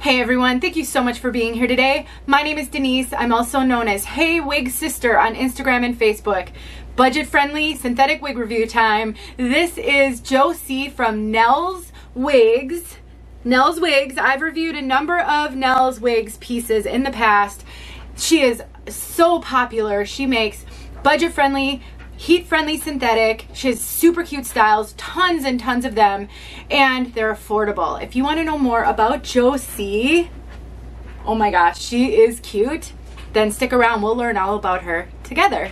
Hey everyone, thank you so much for being here today. My name is Denise. I'm also known as heywigsister on Instagram and Facebook. Budget-friendly synthetic wig review time. This is JOSIE from Nell's Wigs. Nell's Wigs. I've reviewed a number of Nell's Wigs pieces in the past. She is so popular. She makes budget-friendly, heat-friendly synthetic. She has super cute styles, tons and tons of them, and they're affordable. If you want to know more about JOSIE, oh my gosh, she is cute, then stick around. We'll learn all about her together.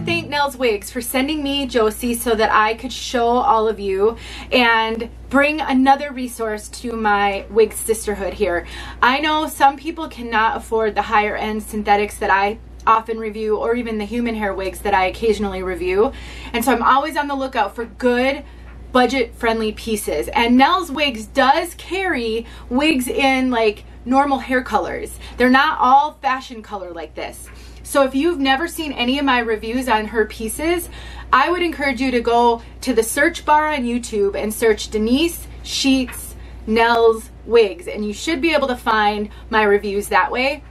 Thank Nell's Wigs for sending me JOSIE so that I could show all of you and bring another resource to my wig sisterhood here. I know some people cannot afford the higher end synthetics that I often review, or even the human hair wigs that I occasionally review, and so I'm always on the lookout for good budget friendly pieces. And Nell's Wigs does carry wigs in like normal hair colors. They're not all fashion color like this. So if you've never seen any of my reviews on her pieces, I would encourage you to go to the search bar on YouTube and search Denise Sheets Nell's Wigs, and you should be able to find my reviews that way.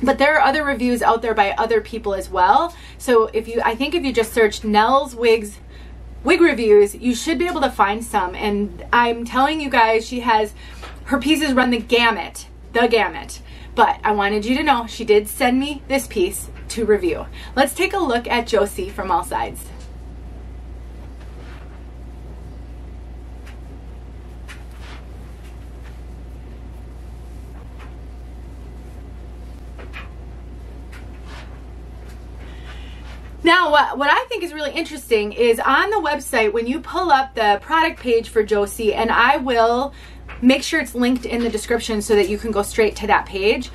But there are other reviews out there by other people as well. So I think if you just search Nell's Wigs wig reviews, you should be able to find some. And I'm telling you guys, her pieces run the gamut. But I wanted you to know she did send me this piece to review. Let's take a look at JOSIE from all sides. Now, what I think is really interesting is on the website, when you pull up the product page for JOSIE, and I will make sure it's linked in the description so that you can go straight to that page.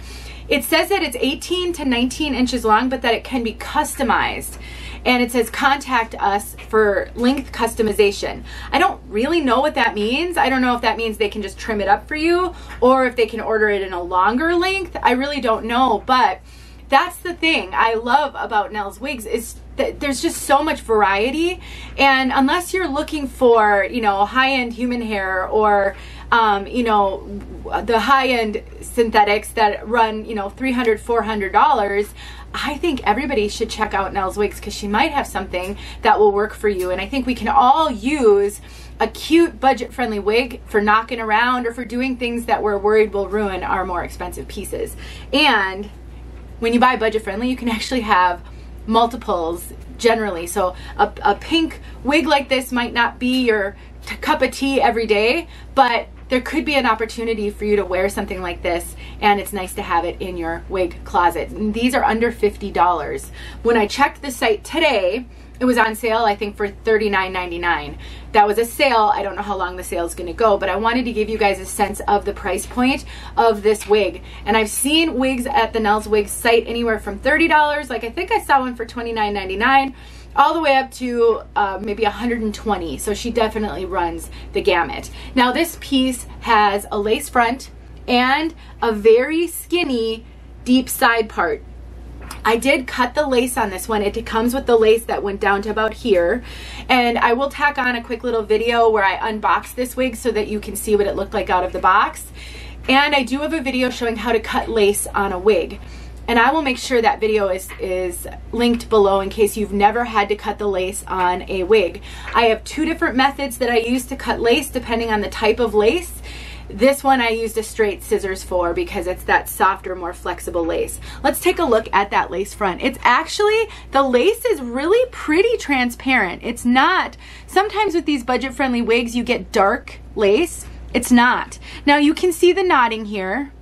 It says that it's 18 to 19 inches long, but that it can be customized. And it says contact us for length customization. I don't really know what that means. I don't know if that means they can just trim it up for you or if they can order it in a longer length. I really don't know, but that's the thing I love about Nell's Wigs is that there's just so much variety. And unless you're looking for, you know, high-end human hair or you know, the high-end synthetics that run, you know, $300, $400, I think everybody should check out Nell's Wigs because she might have something that will work for you. And I think we can all use a cute budget-friendly wig for knocking around or for doing things that we're worried will ruin our more expensive pieces. And when you buy budget-friendly, you can actually have multiples generally. So a pink wig like this might not be your cup of tea every day, but there could be an opportunity for you to wear something like this, and it's nice to have it in your wig closet. And these are under $50. When I checked the site today, it was on sale, I think, for $39.99. That was a sale. I don't know how long the sale is going to go, but I wanted to give you guys a sense of the price point of this wig. And I've seen wigs at the Nell's Wigs site anywhere from $30, like I think I saw one for $29.99, all the way up to maybe $120. So she definitely runs the gamut. Now this piece has a lace front and a very skinny deep side part. I did cut the lace on this one. It comes with the lace that went down to about here. And I will tack on a quick little video where I unbox this wig so that you can see what it looked like out of the box. And I do have a video showing how to cut lace on a wig. And I will make sure that video is linked below in case you've never had to cut the lace on a wig. I have two different methods that I use to cut lace depending on the type of lace. This one I used a straight scissors for because it's that softer, more flexible lace. Let's take a look at that lace front. It's actually, the lace is really pretty transparent. It's not, sometimes with these budget-friendly wigs you get dark lace. It's not. Now you can see the knotting here.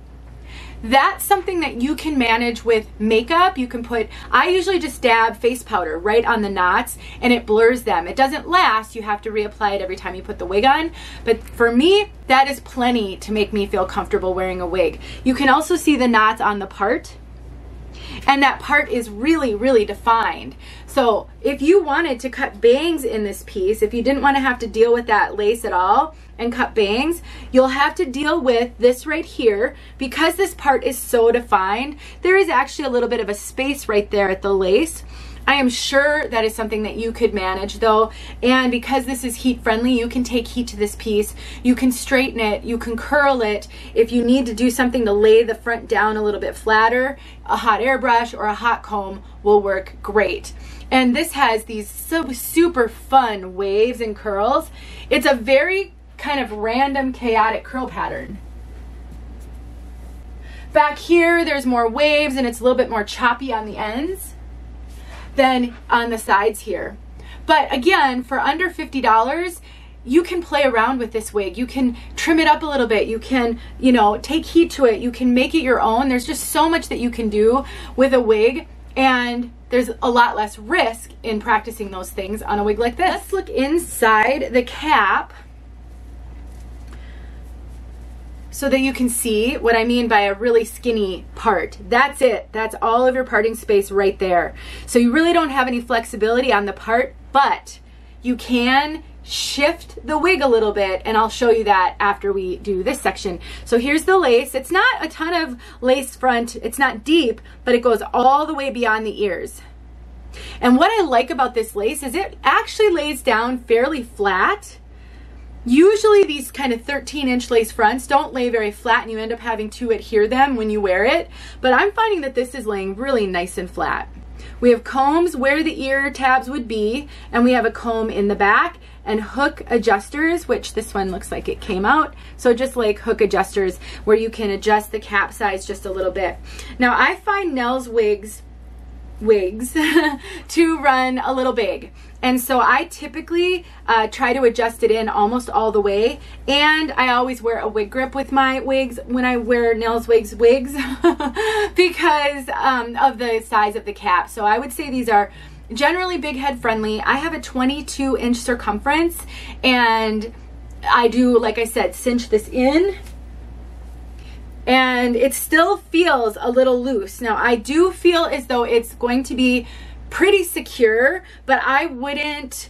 That's something that you can manage with makeup. You can put, I usually just dab face powder right on the knots and it blurs them. It doesn't last. You have to reapply it every time you put the wig on. But for me, that is plenty to make me feel comfortable wearing a wig. You can also see the knots on the part. And that part is really, really defined. So if you wanted to cut bangs in this piece, if you didn't want to have to deal with that lace at all and cut bangs, you'll have to deal with this right here. Because this part is so defined, there is actually a little bit of a space right there at the lace. I am sure that is something that you could manage though, and because this is heat friendly, you can take heat to this piece, you can straighten it, you can curl it. If you need to do something to lay the front down a little bit flatter, a hot airbrush or a hot comb will work great. And this has these super fun waves and curls. It's a very kind of random, chaotic curl pattern. Back here, there's more waves and it's a little bit more choppy on the ends than on the sides here. But again, for under $50, you can play around with this wig. You can trim it up a little bit. You can, you know, take heat to it. You can make it your own. There's just so much that you can do with a wig, and there's a lot less risk in practicing those things on a wig like this. Let's look inside the cap so that you can see what I mean by a really skinny part. That's it. That's all of your parting space right there. So you really don't have any flexibility on the part, but you can shift the wig a little bit, and I'll show you that after we do this section. So here's the lace. It's not a ton of lace front. It's not deep, but it goes all the way beyond the ears. And what I like about this lace is it actually lays down fairly flat. Usually these kind of 13-inch lace fronts don't lay very flat and you end up having to adhere them when you wear it, but I'm finding that this is laying really nice and flat. We have combs where the ear tabs would be, and we have a comb in the back, and hook adjusters, which this one looks like it came out. So just like hook adjusters where you can adjust the cap size just a little bit. Now I find Nell's wigs to run a little big, and so I typically try to adjust it in almost all the way, and I always wear a wig grip with my wigs when I wear Nell's wigs because of the size of the cap. So I would say these are generally big head friendly. I have a 22-inch circumference, and I do, like I said, cinch this in, and it still feels a little loose. Now I do feel as though it's going to be pretty secure, but I wouldn't,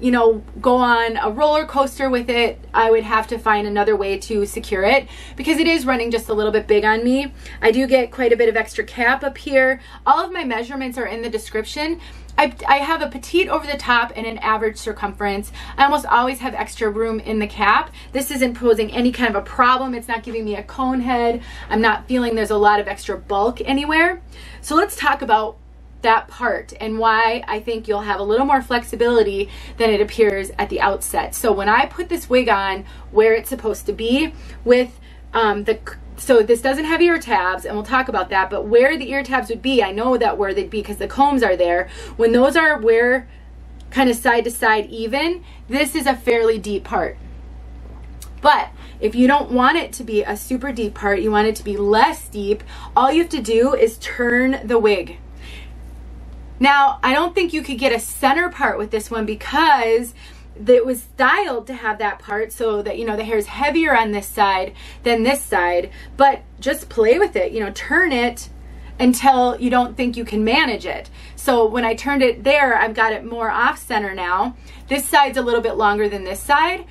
you know, go on a roller coaster with it. I would have to find another way to secure it because it is running just a little bit big on me. I do get quite a bit of extra cap up here. All of my measurements are in the description. I have a petite over the top and an average circumference. I almost always have extra room in the cap. This isn't posing any kind of a problem. It's not giving me a cone head. I'm not feeling there's a lot of extra bulk anywhere. So let's talk about that part and why I think you'll have a little more flexibility than it appears at the outset. So when I put this wig on where it's supposed to be with so this doesn't have ear tabs, and we'll talk about that, but where the ear tabs would be, I know that where they'd be because the combs are there. When those are where kind of side to side even, this is a fairly deep part. But if you don't want it to be a super deep part, you want it to be less deep, all you have to do is turn the wig. Now, I don't think you could get a center part with this one because it was styled to have that part so that, you know, the hair is heavier on this side than this side, but just play with it, you know, turn it until you don't think you can manage it. So when I turned it there, I've got it more off center now. This side's a little bit longer than this side.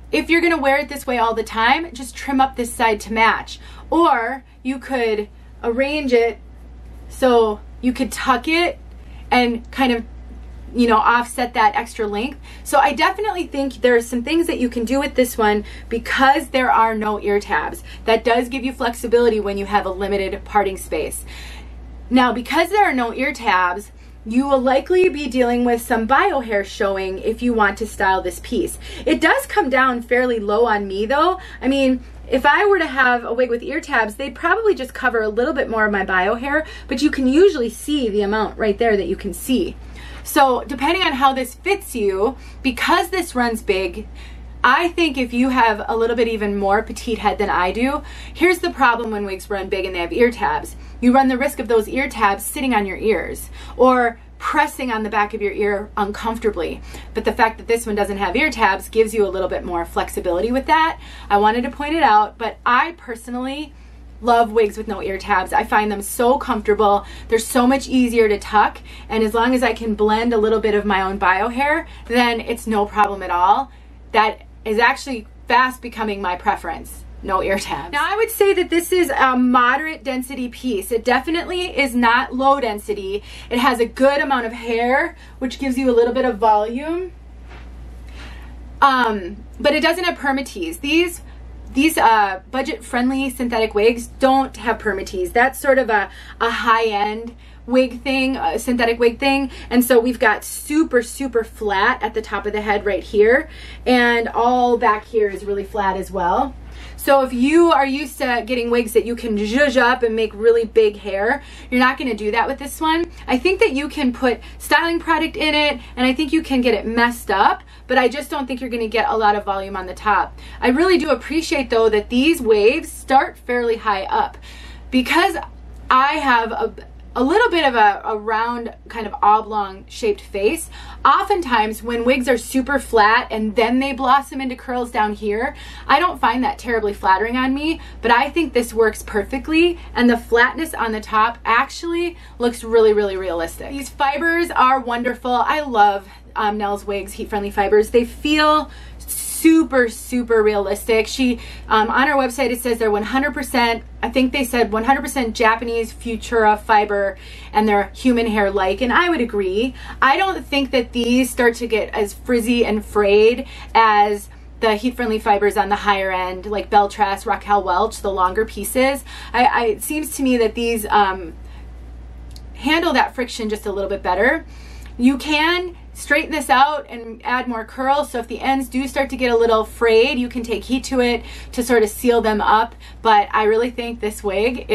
If you're gonna wear it this way all the time, just trim up this side to match. Or you could arrange it so you could tuck it and kind of, you know, offset that extra length. So I definitely think there are some things that you can do with this one because there are no ear tabs. That does give you flexibility when you have a limited parting space. Now, because there are no ear tabs, you will likely be dealing with some bio hair showing if you want to style this piece. It does come down fairly low on me though. I mean, if I were to have a wig with ear tabs, they'd probably just cover a little bit more of my bio hair, but you can usually see the amount right there that you can see. So depending on how this fits you, because this runs big, I think if you have a little bit even more petite head than I do, here's the problem when wigs run big and they have ear tabs. You run the risk of those ear tabs sitting on your ears or pressing on the back of your ear uncomfortably. But the fact that this one doesn't have ear tabs gives you a little bit more flexibility with that. I wanted to point it out, but I personally love wigs with no ear tabs. I find them so comfortable. They're so much easier to tuck, and as long as I can blend a little bit of my own bio hair, then it's no problem at all. That is actually fast becoming my preference no ear tabs. Now I would say that this is a moderate density piece. It definitely is not low density. It has a good amount of hair, which gives you a little bit of volume. But it doesn't have permatease. These budget-friendly synthetic wigs don't have permatease. That's sort of a high-end wig thing, a synthetic wig thing. And so we've got super, super flat at the top of the head right here. And all back here is really flat as well. So if you are used to getting wigs that you can zhuzh up and make really big hair, you're not going to do that with this one. I think that you can put styling product in it, and I think you can get it messed up, but I just don't think you're going to get a lot of volume on the top. I really do appreciate, though, that these waves start fairly high up. Because I have a little bit of a round, kind of oblong shaped face, oftentimes when wigs are super flat and then they blossom into curls down here, I don't find that terribly flattering on me, but I think this works perfectly, and the flatness on the top actually looks really, really realistic. These fibers are wonderful. I love Nell's Wigs Heat Friendly Fibers. They feel super, super realistic. She, on her website, it says they're 100%, I think they said 100% Japanese Futura fiber, and they're human hair like, and I would agree. I don't think that these start to get as frizzy and frayed as the heat friendly fibers on the higher end, like Beltress, Raquel Welch, the longer pieces. It seems to me that these handle that friction just a little bit better. You can straighten this out and add more curls, so if the ends do start to get a little frayed, you can take heat to it to sort of seal them up. But I really think this wig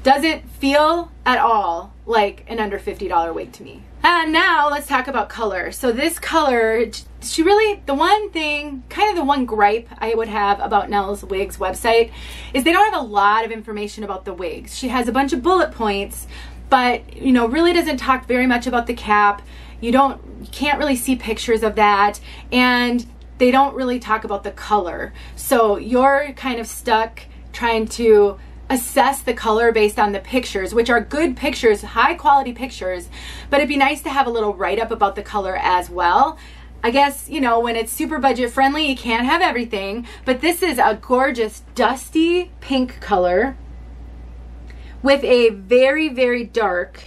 doesn't feel at all like an under $50 wig to me. And now let's talk about color. So this color, the one thing, kind of the one gripe I would have about Nell's Wigs website is they don't have a lot of information about the wigs. She has a bunch of bullet points, but really doesn't talk very much about the cap. You can't really see pictures of that, and they don't really talk about the color. So you're kind of stuck trying to assess the color based on the pictures, which are good pictures, high quality pictures, but it'd be nice to have a little write-up about the color as well. I guess, when it's super budget friendly, you can't have everything, but this is a gorgeous dusty pink color with a very, very dark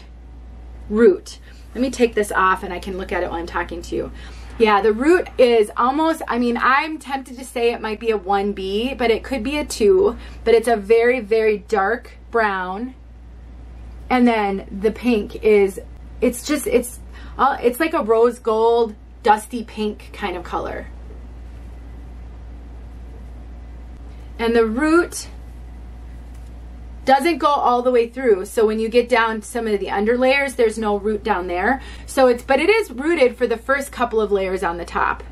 root. Let me take this off and I can look at it while I'm talking to you. Yeah, the root is almost, I'm tempted to say it might be a 1B, but it could be a 2, but it's a very, very dark brown. And then the pink is, it's like a rose gold, dusty pink kind of color. And the root doesn't go all the way through, so when you get down to some of the under layers, there's no root down there. But it is rooted for the first couple of layers on the top.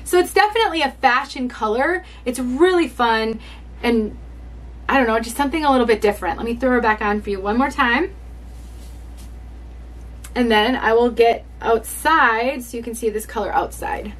So it's definitely a fashion color. It's really fun, and I don't know, just something a little bit different. Let me throw her back on for you one more time. And then I will get outside so you can see this color outside.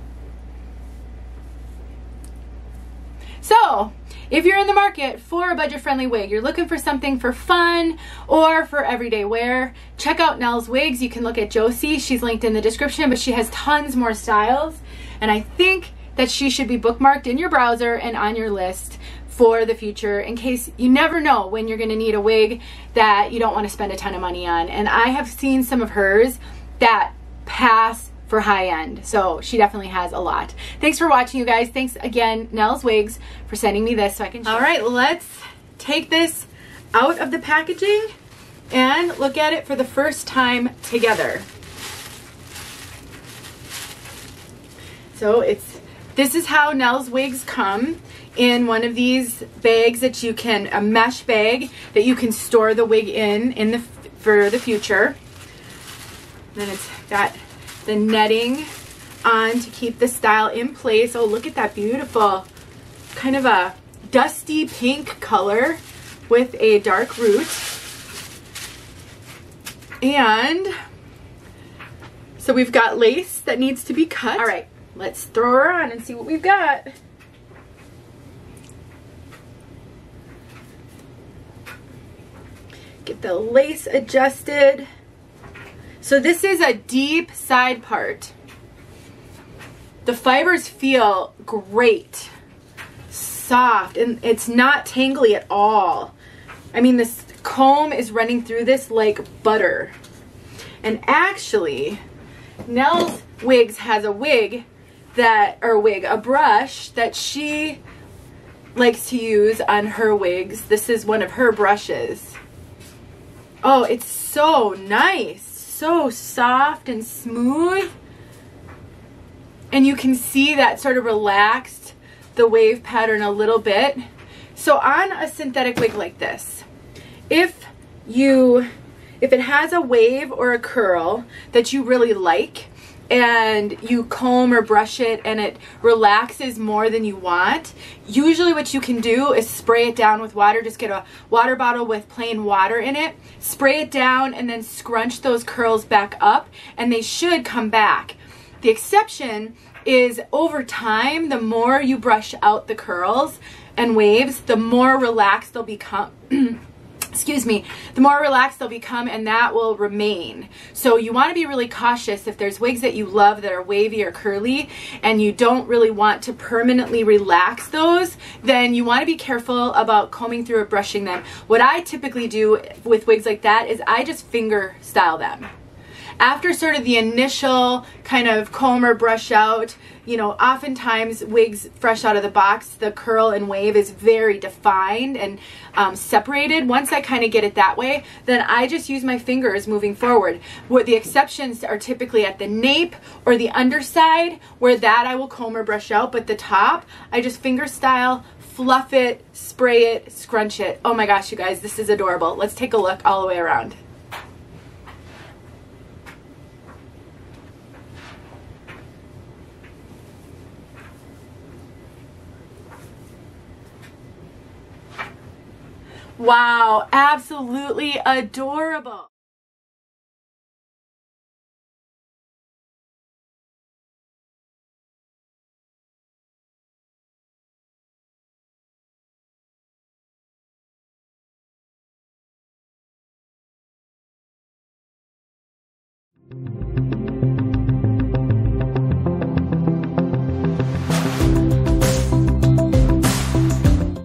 So, if you're in the market for a budget-friendly wig, you're looking for something for fun or for everyday wear, check out Nell's Wigs. You can look at JOSIE. She's linked in the description, but she has tons more styles. And I think that she should be bookmarked in your browser and on your list for the future, in case you never know when you're going to need a wig that you don't want to spend a ton of money on. And I have seen some of hers that pass for high end, so she definitely has a lot. Thanks for watching, you guys. Thanks again, Nell's Wigs, for sending me this so I can share. All right, let's take this out of the packaging and look at it for the first time together. So this is how Nell's Wigs come in one of these bags that you can, a mesh bag that you can store the wig in for the future. And then it's got the netting on to keep the style in place. Oh, look at that beautiful kind of a dusty pink color with a dark root. And so we've got lace that needs to be cut. All right, let's throw her on and see what we've got. Get the lace adjusted. So this is a deep side part. The fibers feel great. soft and it's not tangly at all. I mean, this comb is running through this like butter. And actually, Nell's Wigs has a a brush that she likes to use on her wigs. This is one of her brushes. Oh, it's so nice. So soft and smooth. And you can see that sort of relaxed the wave pattern a little bit. So on a synthetic wig like this, if it has a wave or a curl that you really like, and you comb or brush it and it relaxes more than you want, usually what you can do is spray it down with water. Just get a water bottle with plain water in it, spray it down, and then scrunch those curls back up, and they should come back. The exception is over time, the more you brush out the curls and waves, the more relaxed they'll become. Excuse me, the more relaxed they'll become, and that will remain. So you want to be really cautious if there's wigs that you love that are wavy or curly and you don't really want to permanently relax those, then you want to be careful about combing through or brushing them. What I typically do with wigs like that is I just finger style them. After sort of the initial kind of comb or brush out, you know, oftentimes wigs fresh out of the box, the curl and wave is very defined and separated. Once I kind of get it that way, then I just use my fingers moving forward. What the exceptions are typically at the nape or the underside, where that I will comb or brush out, but the top, I just finger style, fluff it, spray it, scrunch it. Oh my gosh, you guys, this is adorable. Let's take a look all the way around. Wow, absolutely adorable.